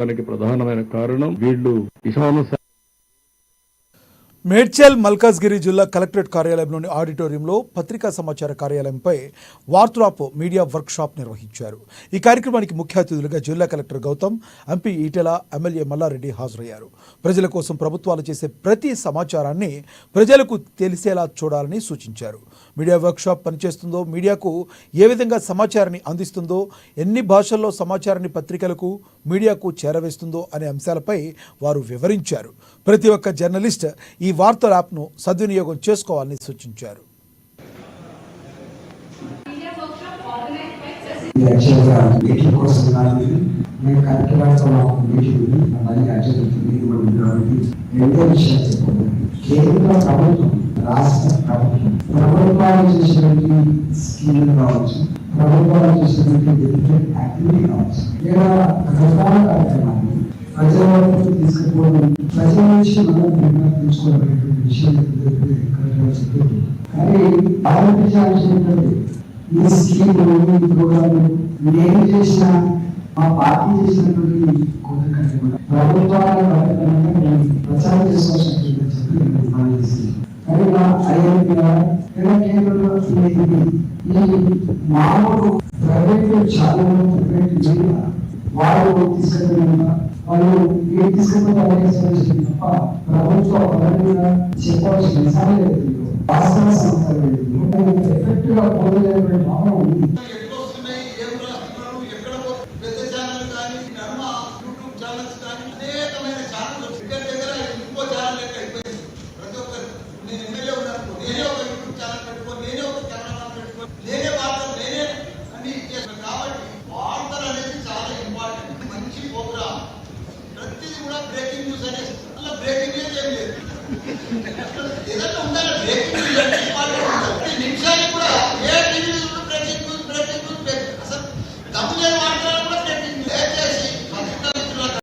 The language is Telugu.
దానికి ప్రధానమైన కారణం వీళ్ళు కిసాన్ మేడ్చల్ మల్కాజ్గిరి జిల్లా కలెక్టరేట్ కార్యాలయంలోని ఆడిటోరియంలో పత్రికా సమాచార కార్యాలయంపై వార్తాప్ మీడియా వర్క్ షాప్ నిర్వహించారు. ఈ కార్యక్రమానికి ముఖ్య అతిథులుగా జిల్లా collector Gautam, MP Etela, MLA Mallareddy హాజరయ్యారు. ప్రజల కోసం ప్రభుత్వాలు చేసే ప్రతి సమాచారాన్ని ప్రజలకు తెలిసేలా చూడాలని సూచించారు. మీడియా వర్క్ షాప్ పనిచేస్తుందో, మీడియాకు ఏ విధంగా సమాచారాన్ని అందిస్తుందో, ఎన్ని భాషల్లో సమాచారాన్ని పత్రికలకు, మీడియాకు చేరవేస్తుందో అనే అంశాలపై వారు వివరించారు. ప్రతి ఒక్క జర్నలిస్ట్ ఈ వార్తల యాప్ను సద్వినియోగం చేసుకోవాలని సూచించారు. ప్రభుత్వాలు చేసినటువంటి స్కీములు కావచ్చు, ప్రభుత్వాలు చేసినటువంటి యాక్టివిటీ కావచ్చు, లేదా రకరకాల కార్యక్రమాలు ప్రజల వరకు తీసుకుపోవడం, ప్రజల నుంచి మనం నిర్ణయించుకోవాలనేటువంటి విషయం చెప్పారు. కానీ ఆలోచించాల్సినటువంటి ఈ స్కీములు, ఈ ప్రోగ్రాంలు నేను చేసిన, మా పార్టీ చేసినటువంటి కొత్త కార్యక్రమాలు ప్రభుత్వాల ప్రచారం చేసుకోవాల్సినటువంటి చెప్పి నేను భావిస్తున్నాను. కానీ మా కేంద్రంలో ఈ మామూలు ప్రైవేట్ చాలా ప్రైవేట్ వాళ్ళు తీసుకెళ్ళిన వాళ్ళు ఏ తీసుకెళ్ళి తప్ప ప్రభుత్వ పరంగా చెప్పాల్సిన నిజాలు లేదు, వాస్తవ సంస్థలు లేదు, ఎఫెక్టివ్ గా పోలేటువంటి భావన ఉంది. బ్రేకింగ్ న్యూస్ అనేది బ్రేకింగ్ న్యూస్ ఏం లేదు.